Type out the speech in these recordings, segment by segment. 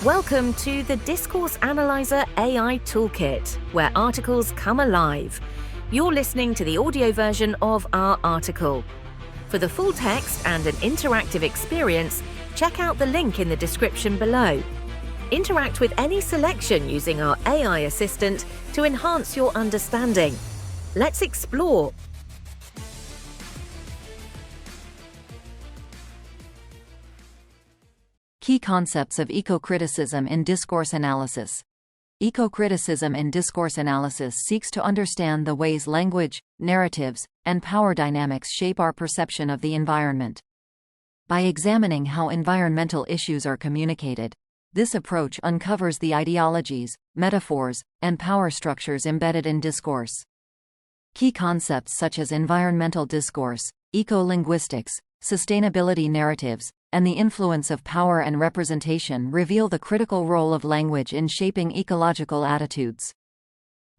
Welcome to the Discourse Analyzer AI Toolkit, where articles come alive. You're listening to the audio version of our article. For the full text and an interactive experience, check out the link in the description below. Interact with any selection using our AI assistant to enhance your understanding. Let's explore. Key concepts of ecocriticism in discourse analysis. Ecocriticism in discourse analysis seeks to understand the ways language, narratives, and power dynamics shape our perception of the environment. By examining how environmental issues are communicated, this approach uncovers the ideologies, metaphors, and power structures embedded in discourse. Key concepts such as environmental discourse, eco-linguistics, sustainability narratives, and the influence of power and representation reveal the critical role of language in shaping ecological attitudes.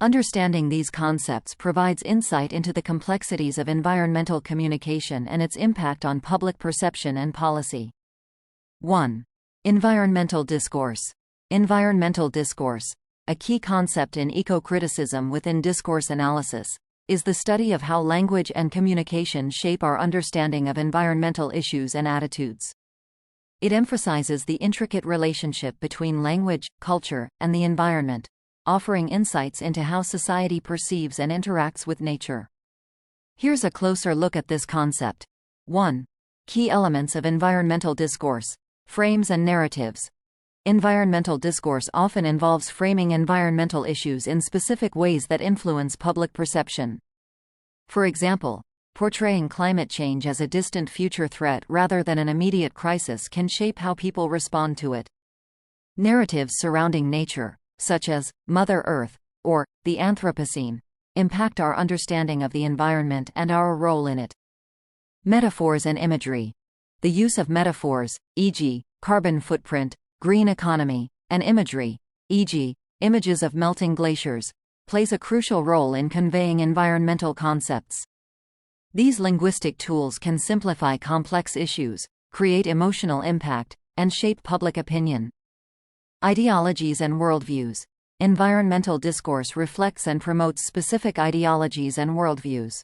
Understanding these concepts provides insight into the complexities of environmental communication and its impact on public perception and policy. 1. Environmental discourse. Environmental discourse, a key concept in ecocriticism within discourse analysis, is the study of how language and communication shape our understanding of environmental issues and attitudes. It emphasizes the intricate relationship between language, culture, and the environment, offering insights into how society perceives and interacts with nature. Here's a closer look at this concept. 1. Key elements of environmental discourse: frames and narratives. Environmental discourse often involves framing environmental issues in specific ways that influence public perception. For example, portraying climate change as a distant future threat rather than an immediate crisis can shape how people respond to it. Narratives surrounding nature, such as Mother Earth or the Anthropocene, impact our understanding of the environment and our role in it. Metaphors and imagery. The use of metaphors, e.g., carbon footprint, green economy, and imagery, e.g., images of melting glaciers, plays a crucial role in conveying environmental concepts. These linguistic tools can simplify complex issues, create emotional impact, and shape public opinion. Ideologies and worldviews. Environmental discourse reflects and promotes specific ideologies and worldviews.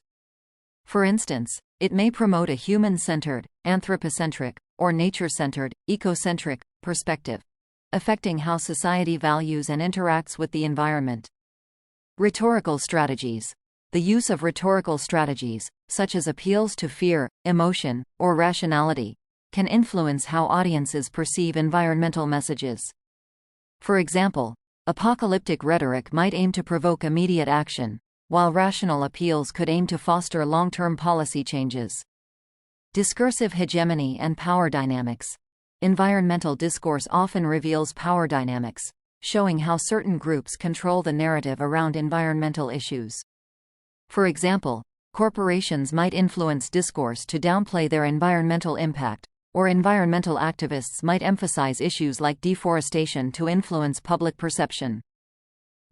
For instance, it may promote a human-centered, anthropocentric, or nature-centered, ecocentric perspective, affecting how society values and interacts with the environment. Rhetorical strategies. The use of rhetorical strategies, such as appeals to fear, emotion, or rationality, can influence how audiences perceive environmental messages. For example, apocalyptic rhetoric might aim to provoke immediate action, while rational appeals could aim to foster long-term policy changes. Discursive hegemony and power dynamics. Environmental discourse often reveals power dynamics, showing how certain groups control the narrative around environmental issues. For example, corporations might influence discourse to downplay their environmental impact, or environmental activists might emphasize issues like deforestation to influence public perception.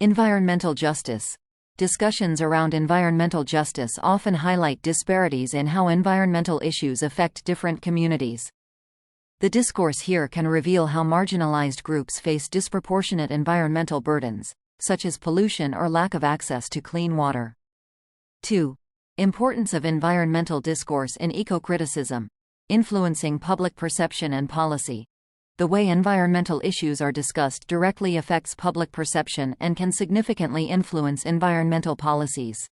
Environmental justice. Discussions around environmental justice often highlight disparities in how environmental issues affect different communities. The discourse here can reveal how marginalized groups face disproportionate environmental burdens, such as pollution or lack of access to clean water. 2. Importance of environmental discourse in ecocriticism. Influencing public perception and policy. The way environmental issues are discussed directly affects public perception and can significantly influence environmental policies.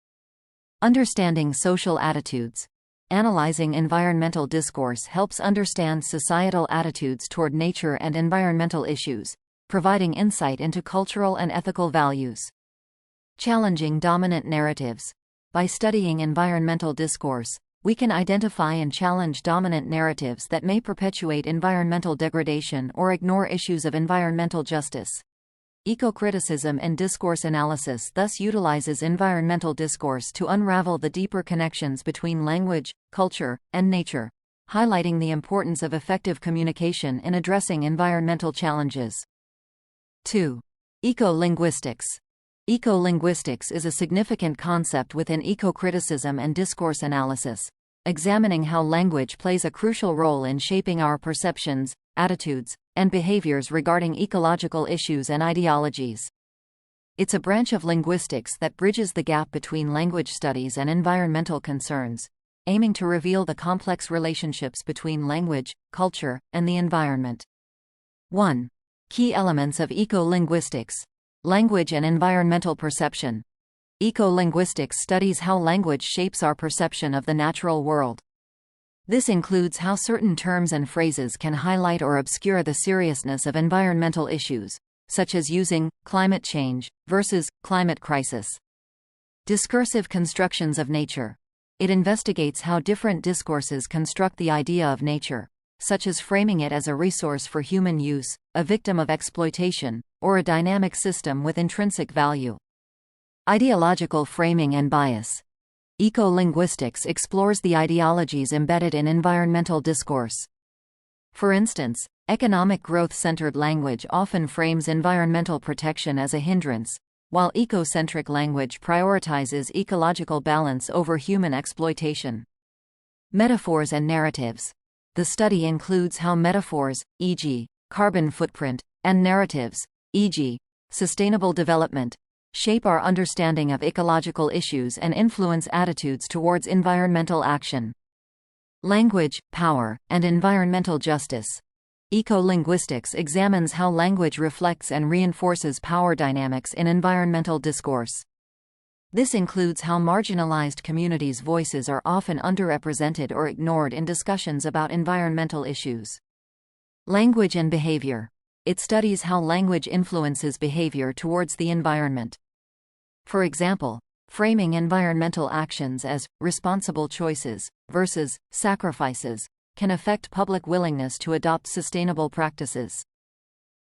Understanding social attitudes. Analyzing environmental discourse helps understand societal attitudes toward nature and environmental issues, providing insight into cultural and ethical values. Challenging dominant narratives. By studying environmental discourse, we can identify and challenge dominant narratives that may perpetuate environmental degradation or ignore issues of environmental justice. Ecocriticism and discourse analysis thus utilizes environmental discourse to unravel the deeper connections between language, culture, and nature, highlighting the importance of effective communication in addressing environmental challenges. 2. Eco-linguistics. Eco-linguistics is a significant concept within ecocriticism and discourse analysis, examining how language plays a crucial role in shaping our perceptions, attitudes, and behaviors regarding ecological issues and ideologies. It's a branch of linguistics that bridges the gap between language studies and environmental concerns, aiming to reveal the complex relationships between language, culture, and the environment. 1. Key elements of eco-linguistics. Language and environmental perception. Eco-linguistics studies how language shapes our perception of the natural world. This includes how certain terms and phrases can highlight or obscure the seriousness of environmental issues, such as using climate change versus climate crisis. Discursive constructions of nature. It investigates how different discourses construct the idea of nature, such as framing it as a resource for human use, a victim of exploitation, or a dynamic system with intrinsic value. Ideological framing and bias. Eco-linguistics explores the ideologies embedded in environmental discourse. For instance, economic growth-centered language often frames environmental protection as a hindrance, while eco-centric language prioritizes ecological balance over human exploitation. Metaphors and narratives. The study includes how metaphors, e.g., carbon footprint, and narratives, e.g., sustainable development, shape our understanding of ecological issues and influence attitudes towards environmental action. Language, power, and environmental justice. Eco-linguistics examines how language reflects and reinforces power dynamics in environmental discourse. This includes how marginalized communities' voices are often underrepresented or ignored in discussions about environmental issues. Language and behavior. It studies how language influences behavior towards the environment. For example, framing environmental actions as responsible choices versus sacrifices can affect public willingness to adopt sustainable practices.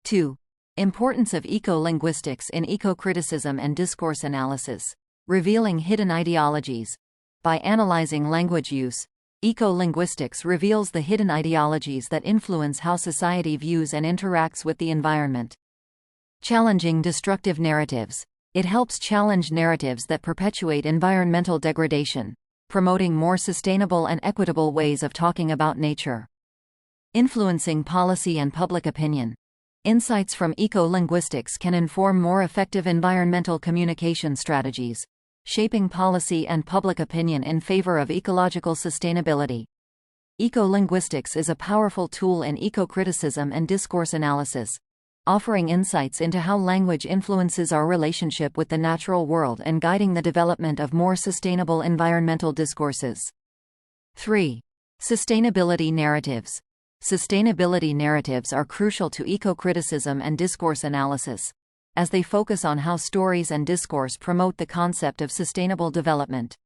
2. Importance of eco-linguistics in ecocriticism and discourse analysis. Revealing hidden ideologies. By analyzing language use, eco-linguistics reveals the hidden ideologies that influence how society views and interacts with the environment. Challenging destructive narratives. It helps challenge narratives that perpetuate environmental degradation, promoting more sustainable and equitable ways of talking about nature. Influencing policy and public opinion. Insights from eco-linguistics can inform more effective environmental communication strategies, shaping policy and public opinion in favor of ecological sustainability. Eco-linguistics is a powerful tool in ecocriticism and discourse analysis, offering insights into how language influences our relationship with the natural world and guiding the development of more sustainable environmental discourses. 3. Sustainability narratives. Sustainability narratives are crucial to ecocriticism and discourse analysis, as they focus on how stories and discourse promote the concept of sustainable development.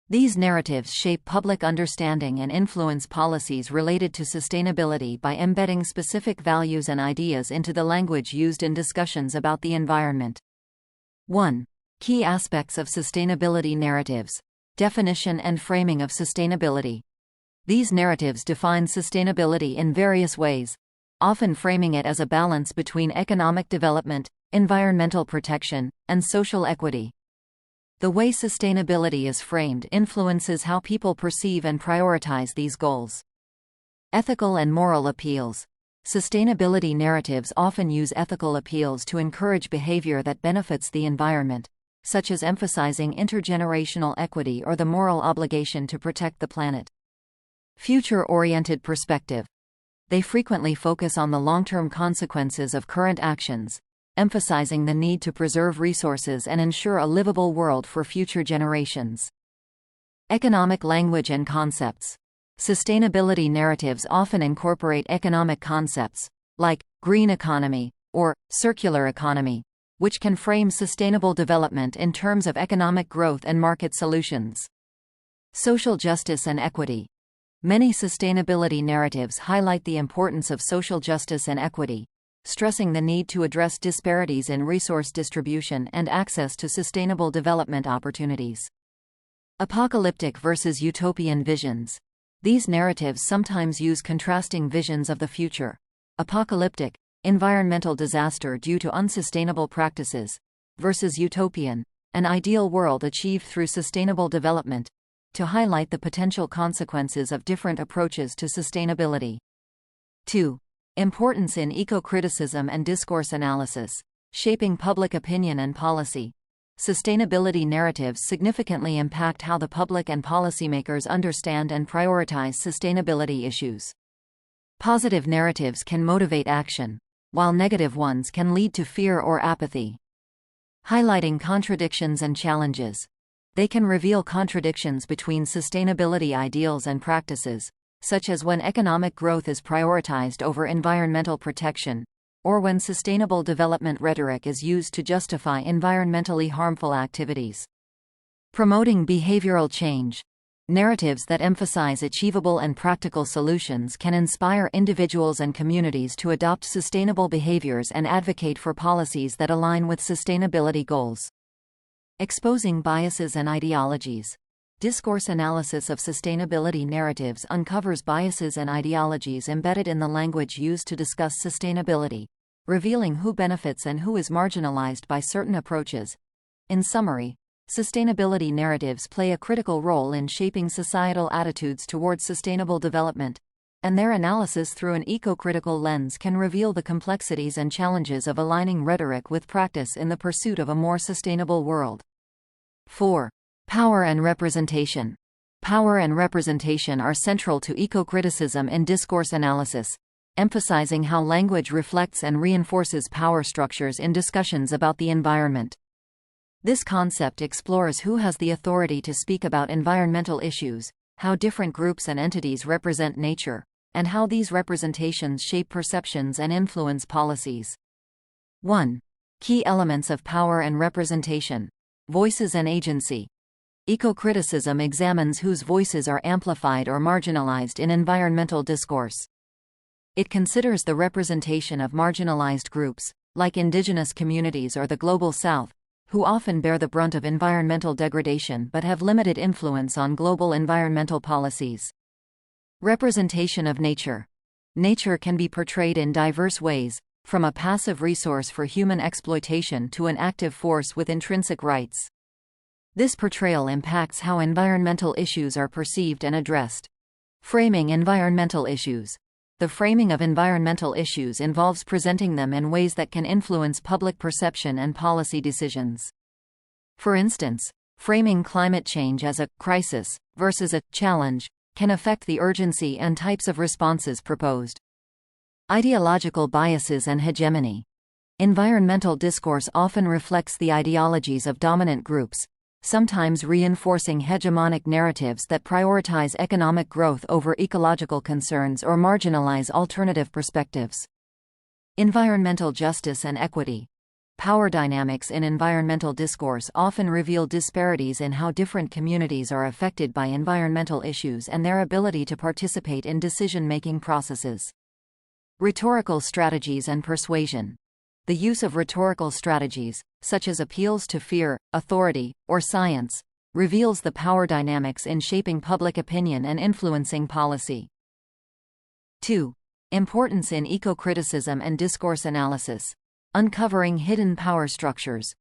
These narratives shape public understanding and influence policies related to sustainability by embedding specific values and ideas into the language used in discussions about the environment. 1. Key aspects of sustainability narratives. Definition and framing of sustainability. These narratives define sustainability in various ways, often framing it as a balance between economic development, environmental protection, and social equity. The way sustainability is framed influences how people perceive and prioritize these goals. Ethical and moral appeals. Sustainability narratives often use ethical appeals to encourage behavior that benefits the environment, such as emphasizing intergenerational equity or the moral obligation to protect the planet. Future-oriented perspective. They frequently focus on the long-term consequences of current actions, emphasizing the need to preserve resources and ensure a livable world for future generations. Economic language and concepts. Sustainability narratives often incorporate economic concepts, like green economy or circular economy, which can frame sustainable development in terms of economic growth and market solutions. Social justice and equity. Many sustainability narratives highlight the importance of social justice and equity, stressing the need to address disparities in resource distribution and access to sustainable development opportunities. Apocalyptic versus utopian visions. These narratives sometimes use contrasting visions of the future: apocalyptic, environmental disaster due to unsustainable practices, versus utopian, an ideal world achieved through sustainable development, to highlight the potential consequences of different approaches to sustainability. 2. Importance in eco-criticism and discourse analysis. Shaping public opinion and policy. Sustainability narratives significantly impact how the public and policymakers understand and prioritize sustainability issues. Positive narratives can motivate action, while negative ones can lead to fear or apathy. Highlighting contradictions and challenges. They can reveal contradictions between sustainability ideals and practices, such as when economic growth is prioritized over environmental protection, or when sustainable development rhetoric is used to justify environmentally harmful activities. Promoting behavioral change. Narratives that emphasize achievable and practical solutions can inspire individuals and communities to adopt sustainable behaviors and advocate for policies that align with sustainability goals. Exposing biases and ideologies. Discourse analysis of sustainability narratives uncovers biases and ideologies embedded in the language used to discuss sustainability, revealing who benefits and who is marginalized by certain approaches. In summary, sustainability narratives play a critical role in shaping societal attitudes towards sustainable development, and their analysis through an eco-critical lens can reveal the complexities and challenges of aligning rhetoric with practice in the pursuit of a more sustainable world. 4. Power and representation. Power and representation are central to eco-criticism and discourse analysis, emphasizing how language reflects and reinforces power structures in discussions about the environment. This concept explores who has the authority to speak about environmental issues, how different groups and entities represent nature, and how these representations shape perceptions and influence policies. 1. Key elements of power and representation. Voices and agency. Eco-criticism examines whose voices are amplified or marginalized in environmental discourse. It considers the representation of marginalized groups, like indigenous communities or the Global South, who often bear the brunt of environmental degradation but have limited influence on global environmental policies. Representation of nature. Nature can be portrayed in diverse ways, from a passive resource for human exploitation to an active force with intrinsic rights. This portrayal impacts how environmental issues are perceived and addressed. Framing environmental issues. The framing of environmental issues involves presenting them in ways that can influence public perception and policy decisions. For instance, framing climate change as a crisis versus a challenge can affect the urgency and types of responses proposed. Ideological biases and hegemony. Environmental discourse often reflects the ideologies of dominant groups, sometimes reinforcing hegemonic narratives that prioritize economic growth over ecological concerns or marginalize alternative perspectives. Environmental justice and equity. Power dynamics in environmental discourse often reveal disparities in how different communities are affected by environmental issues and their ability to participate in decision-making processes. Rhetorical strategies and persuasion. The use of rhetorical strategies, such as appeals to fear, authority, or science, reveals the power dynamics in shaping public opinion and influencing policy. 2. Importance in eco-criticism and discourse analysis. Uncovering hidden power structures.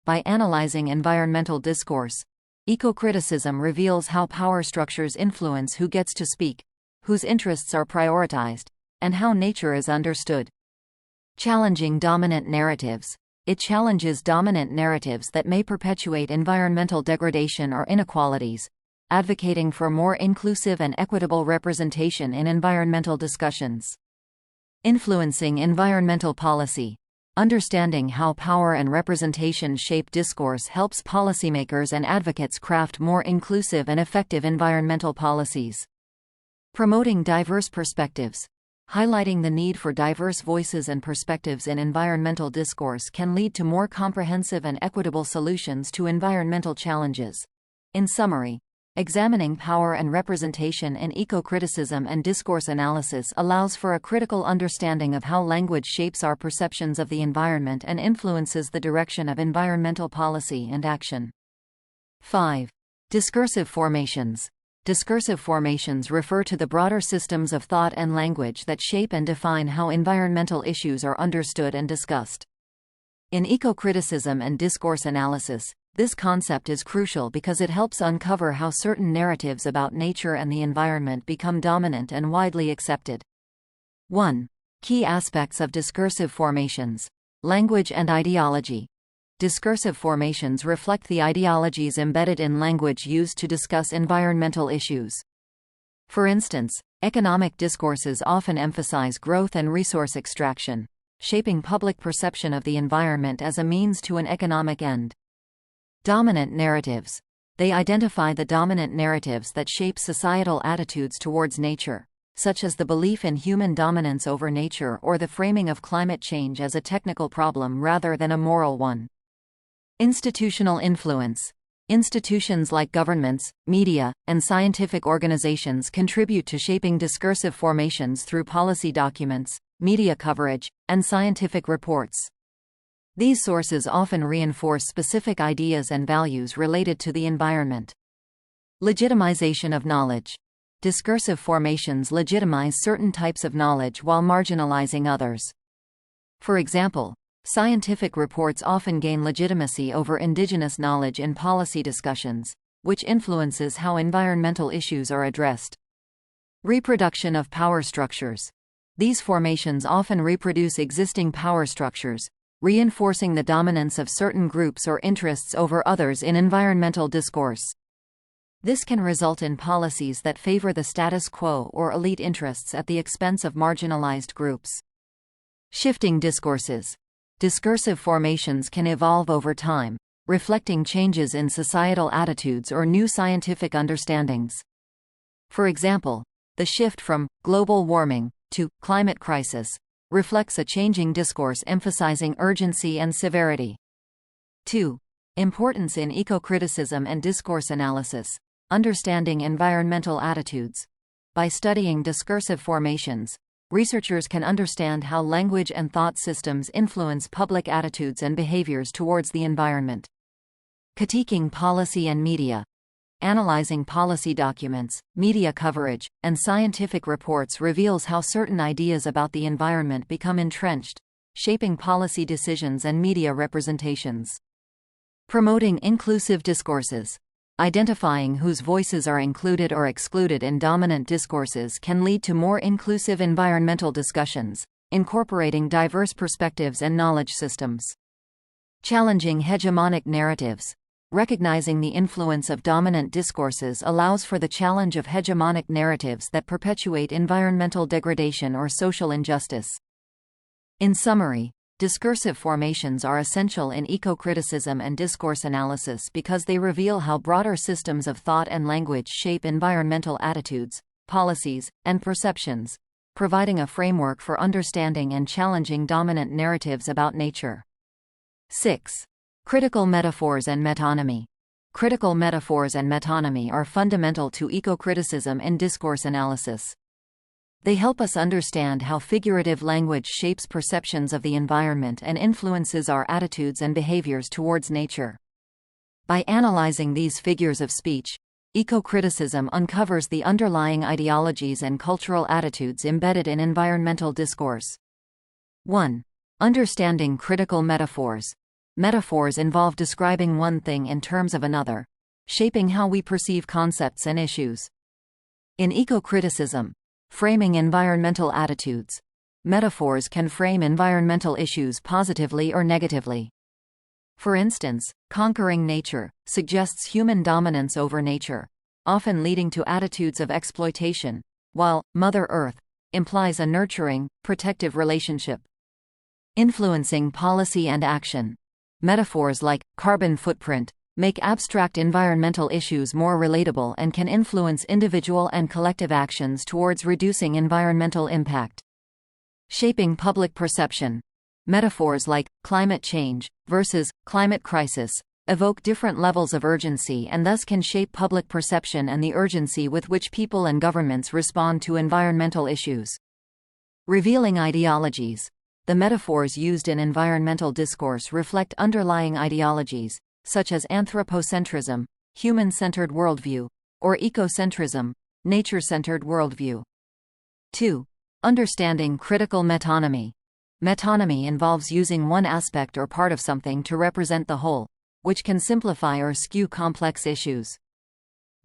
By analyzing environmental discourse, eco-criticism reveals how power structures influence who gets to speak, whose interests are prioritized, and how nature is understood. Challenging dominant narratives. It challenges dominant narratives that may perpetuate environmental degradation or inequalities, advocating for more inclusive and equitable representation in environmental discussions. Influencing environmental policy. Understanding how power and representation shape discourse helps policymakers and advocates craft more inclusive and effective environmental policies. Promoting diverse perspectives. Highlighting the need for diverse voices and perspectives in environmental discourse can lead to more comprehensive and equitable solutions to environmental challenges. In summary, examining power and representation in eco-criticism and discourse analysis allows for a critical understanding of how language shapes our perceptions of the environment and influences the direction of environmental policy and action. 5. Discursive formations. Discursive formations refer to the broader systems of thought and language that shape and define how environmental issues are understood and discussed. In eco-criticism and discourse analysis, this concept is crucial because it helps uncover how certain narratives about nature and the environment become dominant and widely accepted. 1. Key aspects of discursive formations. Language and ideology. Discursive formations reflect the ideologies embedded in language used to discuss environmental issues. For instance, economic discourses often emphasize growth and resource extraction, shaping public perception of the environment as a means to an economic end. Dominant narratives. They identify the dominant narratives that shape societal attitudes towards nature, such as the belief in human dominance over nature or the framing of climate change as a technical problem rather than a moral one. Institutional influence. Institutions like governments, media, and scientific organizations contribute to shaping discursive formations through policy documents, media coverage, and scientific reports. These sources often reinforce specific ideas and values related to the environment. Legitimization of knowledge. Discursive formations legitimize certain types of knowledge while marginalizing others. For example, scientific reports often gain legitimacy over indigenous knowledge in policy discussions, which influences how environmental issues are addressed. Reproduction of power structures. These formations often reproduce existing power structures, reinforcing the dominance of certain groups or interests over others in environmental discourse. This can result in policies that favor the status quo or elite interests at the expense of marginalized groups. Shifting discourses. Discursive formations can evolve over time, reflecting changes in societal attitudes or new scientific understandings. For example, the shift from global warming to climate crisis reflects a changing discourse emphasizing urgency and severity. 2. Importance in ecocriticism and discourse analysis. Understanding environmental attitudes. By studying discursive formations, researchers can understand how language and thought systems influence public attitudes and behaviors towards the environment. Critiquing policy and media. Analyzing policy documents, media coverage, and scientific reports reveals how certain ideas about the environment become entrenched, shaping policy decisions and media representations. Promoting inclusive discourses. Identifying whose voices are included or excluded in dominant discourses can lead to more inclusive environmental discussions, incorporating diverse perspectives and knowledge systems. Challenging hegemonic narratives. Recognizing the influence of dominant discourses allows for the challenge of hegemonic narratives that perpetuate environmental degradation or social injustice. In summary, discursive formations are essential in ecocriticism and discourse analysis because they reveal how broader systems of thought and language shape environmental attitudes, policies, and perceptions, providing a framework for understanding and challenging dominant narratives about nature. 6. Critical metaphors and metonymy. Critical metaphors and metonymy are fundamental to ecocriticism and discourse analysis. They help us understand how figurative language shapes perceptions of the environment and influences our attitudes and behaviors towards nature. By analyzing these figures of speech, ecocriticism uncovers the underlying ideologies and cultural attitudes embedded in environmental discourse. 1. Understanding critical metaphors. Metaphors involve describing one thing in terms of another, shaping how we perceive concepts and issues. In ecocriticism, framing environmental attitudes, metaphors can frame environmental issues positively or negatively. For instance, conquering nature suggests human dominance over nature, often leading to attitudes of exploitation, while Mother Earth implies a nurturing, protective relationship. Influencing policy and action. Metaphors like carbon footprint make abstract environmental issues more relatable and can influence individual and collective actions towards reducing environmental impact. Shaping public perception. Metaphors like climate change versus climate crisis evoke different levels of urgency and thus can shape public perception and the urgency with which people and governments respond to environmental issues. Revealing ideologies. The metaphors used in environmental discourse reflect underlying ideologies, such as anthropocentrism, human-centered worldview, or ecocentrism, nature-centered worldview. 2. Understanding critical metonymy. Metonymy involves using one aspect or part of something to represent the whole, which can simplify or skew complex issues.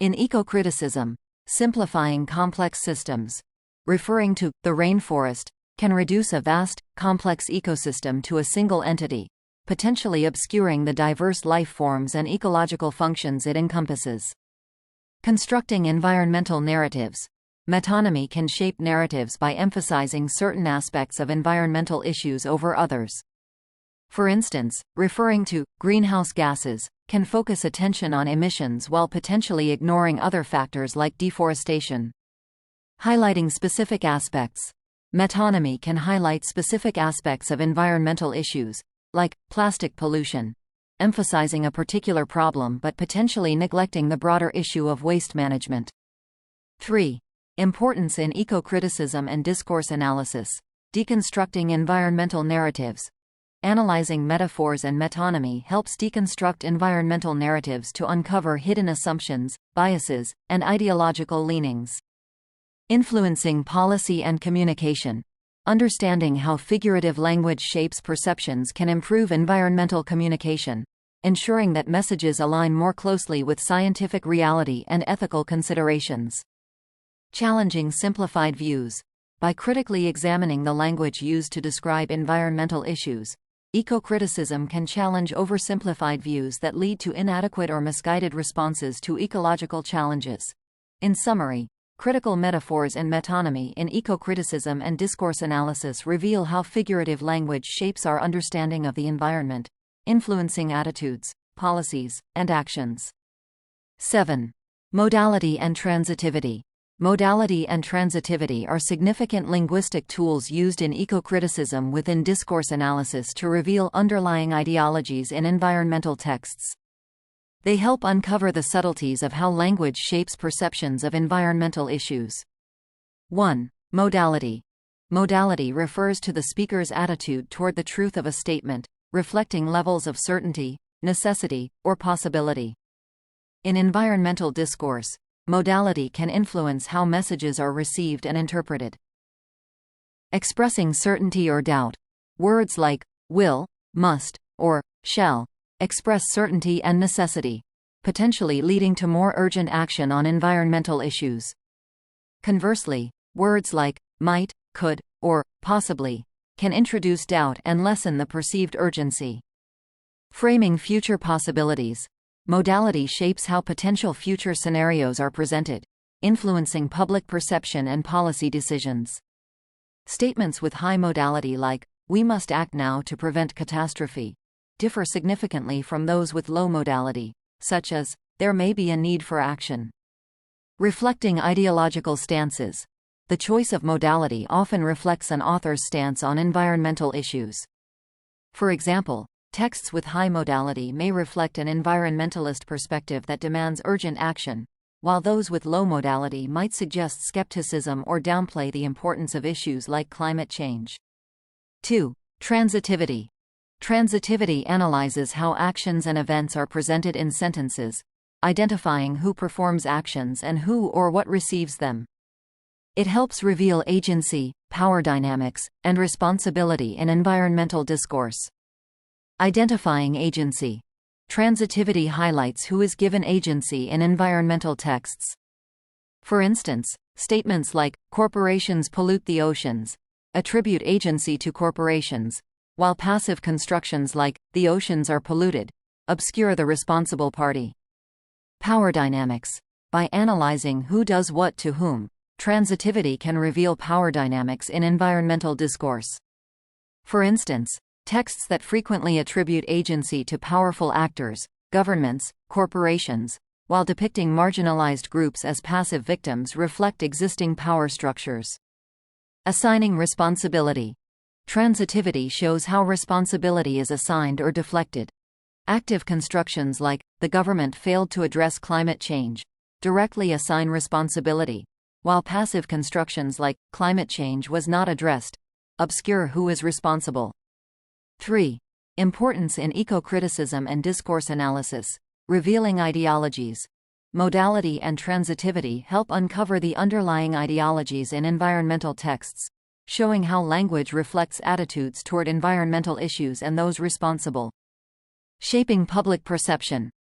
In ecocriticism, simplifying complex systems, referring to the rainforest, can reduce a vast, complex ecosystem to a single entity, potentially obscuring the diverse life forms and ecological functions it encompasses. Constructing environmental narratives. Metonymy can shape narratives by emphasizing certain aspects of environmental issues over others. For instance, referring to greenhouse gases can focus attention on emissions while potentially ignoring other factors like deforestation. Highlighting specific aspects. Metonymy can highlight specific aspects of environmental issues, like plastic pollution, emphasizing a particular problem but potentially neglecting the broader issue of waste management. 3. Importance in ecocriticism and discourse analysis. Deconstructing environmental narratives. Analyzing metaphors and metonymy helps deconstruct environmental narratives to uncover hidden assumptions, biases, and ideological leanings. Influencing policy and communication. Understanding how figurative language shapes perceptions can improve environmental communication, ensuring that messages align more closely with scientific reality and ethical considerations. Challenging simplified views. By critically examining the language used to describe environmental issues, ecocriticism can challenge oversimplified views that lead to inadequate or misguided responses to ecological challenges. In summary, critical metaphors and metonymy in ecocriticism and discourse analysis reveal how figurative language shapes our understanding of the environment, influencing attitudes, policies, and actions. 7. Modality and transitivity. Modality and transitivity are significant linguistic tools used in ecocriticism within discourse analysis to reveal underlying ideologies in environmental texts. They help uncover the subtleties of how language shapes perceptions of environmental issues. 1. Modality. Modality refers to the speaker's attitude toward the truth of a statement, reflecting levels of certainty, necessity, or possibility. In environmental discourse, modality can influence how messages are received and interpreted. Expressing certainty or doubt. Words like will, must, or shall express certainty and necessity, potentially leading to more urgent action on environmental issues. Conversely, words like might, could, or possibly can introduce doubt and lessen the perceived urgency. Framing future possibilities. Modality shapes how potential future scenarios are presented, influencing public perception and policy decisions. Statements with high modality like, "We must act now to prevent catastrophe," differ significantly from those with low modality, such as, "There may be a need for action." Reflecting ideological stances. The choice of modality often reflects an author's stance on environmental issues. For example, texts with high modality may reflect an environmentalist perspective that demands urgent action, while those with low modality might suggest skepticism or downplay the importance of issues like climate change. 2. Transitivity. Transitivity analyzes how actions and events are presented in sentences, identifying who performs actions and who or what receives them. It helps reveal agency, power dynamics, and responsibility in environmental discourse. Identifying agency. Transitivity highlights who is given agency in environmental texts. For instance, statements like, "Corporations pollute the oceans," attribute agency to corporations, while passive constructions like, "The oceans are polluted," obscure the responsible party. Power dynamics. By analyzing who does what to whom, transitivity can reveal power dynamics in environmental discourse. For instance, texts that frequently attribute agency to powerful actors, governments, corporations, while depicting marginalized groups as passive victims reflect existing power structures. Assigning responsibility. Transitivity shows how responsibility is assigned or deflected. Active constructions like, "The government failed to address climate change," directly assign responsibility, while passive constructions like, "Climate change was not addressed," obscure who is responsible. 3. Importance in ecocriticism and discourse analysis. Revealing ideologies. Modality and transitivity help uncover the underlying ideologies in environmental texts, showing how language reflects attitudes toward environmental issues and those responsible. Shaping public perception.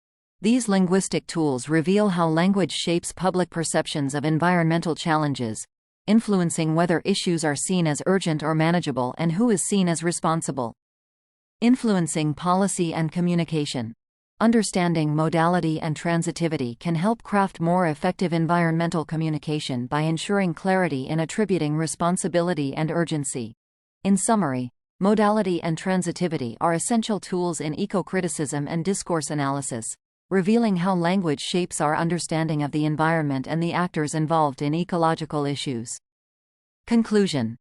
These linguistic tools reveal how language shapes public perceptions of environmental challenges, influencing whether issues are seen as urgent or manageable and who is seen as responsible. Influencing policy and communication. Understanding modality and transitivity can help craft more effective environmental communication by ensuring clarity in attributing responsibility and urgency. In summary, modality and transitivity are essential tools in eco-criticism and discourse analysis, revealing how language shapes our understanding of the environment and the actors involved in ecological issues. Conclusion.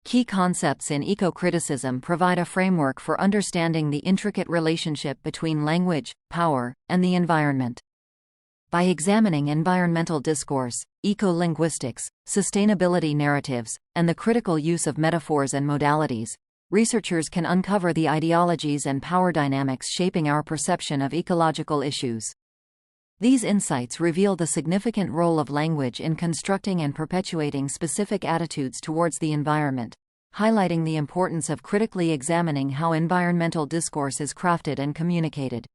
Key concepts in eco-criticism provide a framework for understanding the intricate relationship between language, power, and the environment. By examining environmental discourse, eco-linguistics, sustainability narratives, and the critical use of metaphors and modalities, researchers can uncover the ideologies and power dynamics shaping our perception of ecological issues. These insights reveal the significant role of language in constructing and perpetuating specific attitudes towards the environment, highlighting the importance of critically examining how environmental discourse is crafted and communicated.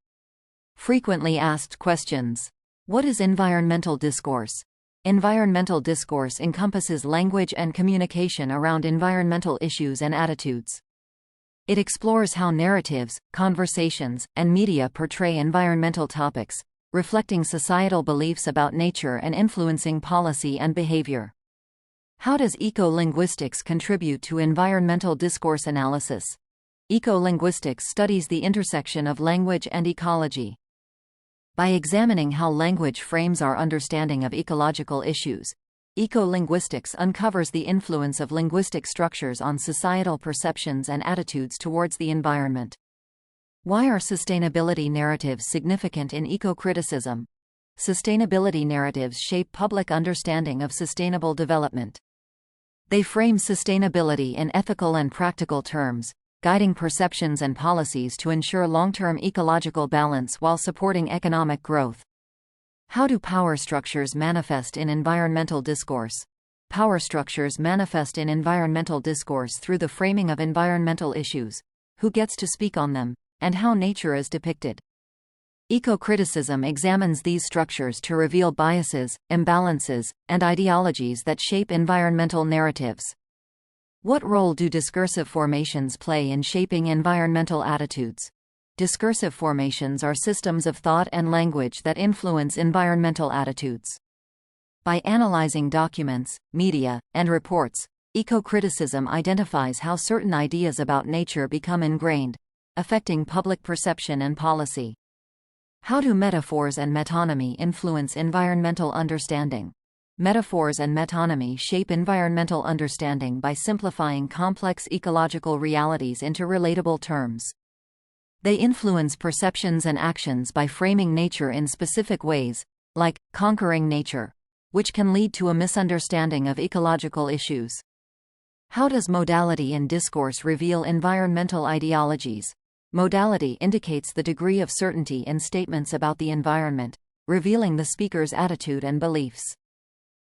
Frequently asked questions. What is environmental discourse? Environmental discourse encompasses language and communication around environmental issues and attitudes. It explores how narratives, conversations, and media portray environmental topics, reflecting societal beliefs about nature and influencing policy and behavior. How does eco-linguistics contribute to environmental discourse analysis? Eco-linguistics studies the intersection of language and ecology. By examining how language frames our understanding of ecological issues, eco-linguistics uncovers the influence of linguistic structures on societal perceptions and attitudes towards the environment. Why are sustainability narratives significant in eco-criticism? Sustainability narratives shape public understanding of sustainable development. They frame sustainability in ethical and practical terms, guiding perceptions and policies to ensure long-term ecological balance while supporting economic growth. How do power structures manifest in environmental discourse? Power structures manifest in environmental discourse through the framing of environmental issues, who gets to speak on them, and how nature is depicted. Eco-criticism examines these structures to reveal biases, imbalances, and ideologies that shape environmental narratives. What role do discursive formations play in shaping environmental attitudes? Discursive formations are systems of thought and language that influence environmental attitudes. By analyzing documents, media, and reports, eco-criticism identifies how certain ideas about nature become ingrained, affecting public perception and policy. How do metaphors and metonymy influence environmental understanding? Metaphors and metonymy shape environmental understanding by simplifying complex ecological realities into relatable terms. They influence perceptions and actions by framing nature in specific ways, like conquering nature, which can lead to a misunderstanding of ecological issues. How does modality in discourse reveal environmental ideologies? Modality indicates the degree of certainty in statements about the environment, revealing the speaker's attitude and beliefs.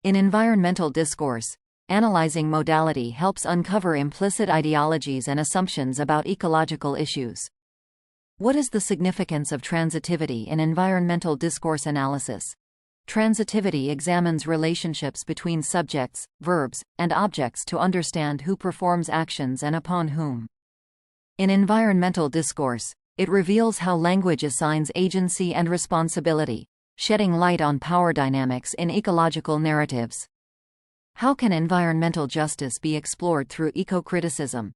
In environmental discourse, analyzing modality helps uncover implicit ideologies and assumptions about ecological issues. What is the significance of transitivity in environmental discourse analysis? Transitivity examines relationships between subjects, verbs, and objects to understand who performs actions and upon whom. In environmental discourse, it reveals how language assigns agency and responsibility, shedding light on power dynamics in ecological narratives. How can environmental justice be explored through eco-criticism?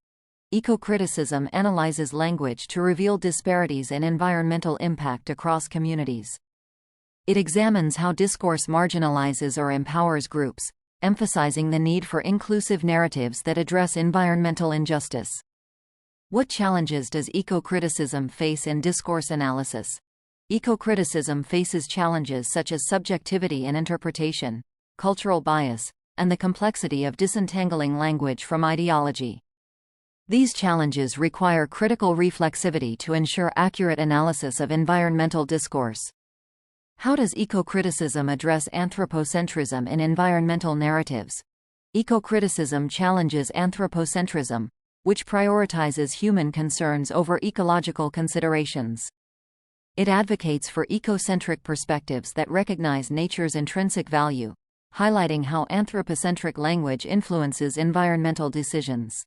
Eco-criticism analyzes language to reveal disparities in environmental impact across communities. It examines how discourse marginalizes or empowers groups, emphasizing the need for inclusive narratives that address environmental injustice. What challenges does eco-criticism face in discourse analysis? Eco-criticism faces challenges such as subjectivity in interpretation, cultural bias, and the complexity of disentangling language from ideology. These challenges require critical reflexivity to ensure accurate analysis of environmental discourse. How does eco-criticism address anthropocentrism in environmental narratives? Eco-criticism challenges anthropocentrism, which prioritizes human concerns over ecological considerations. It advocates for ecocentric perspectives that recognize nature's intrinsic value, highlighting how anthropocentric language influences environmental decisions.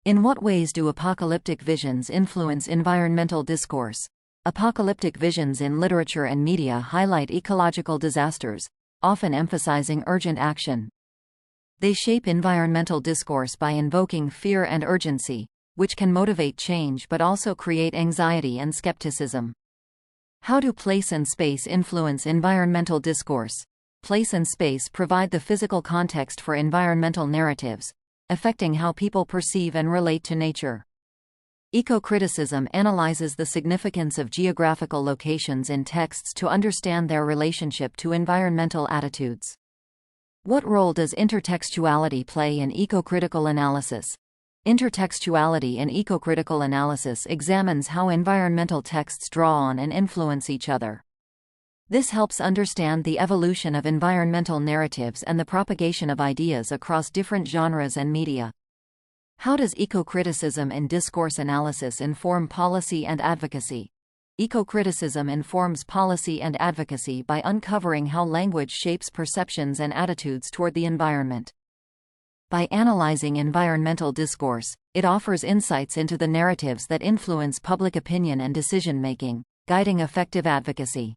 In what ways do apocalyptic visions influence environmental discourse? Apocalyptic visions in literature and media highlight ecological disasters, often emphasizing urgent action. They shape environmental discourse by invoking fear and urgency, which can motivate change but also create anxiety and skepticism. How do place and space influence environmental discourse? Place and space provide the physical context for environmental narratives, affecting how people perceive and relate to nature. Ecocriticism analyzes the significance of geographical locations in texts to understand their relationship to environmental attitudes. What role does intertextuality play in ecocritical analysis? Intertextuality in ecocritical analysis examines how environmental texts draw on and influence each other. This helps understand the evolution of environmental narratives and the propagation of ideas across different genres and media. How does ecocriticism and discourse analysis inform policy and advocacy? Ecocriticism informs policy and advocacy by uncovering how language shapes perceptions and attitudes toward the environment. By analyzing environmental discourse, it offers insights into the narratives that influence public opinion and decision-making, guiding effective advocacy.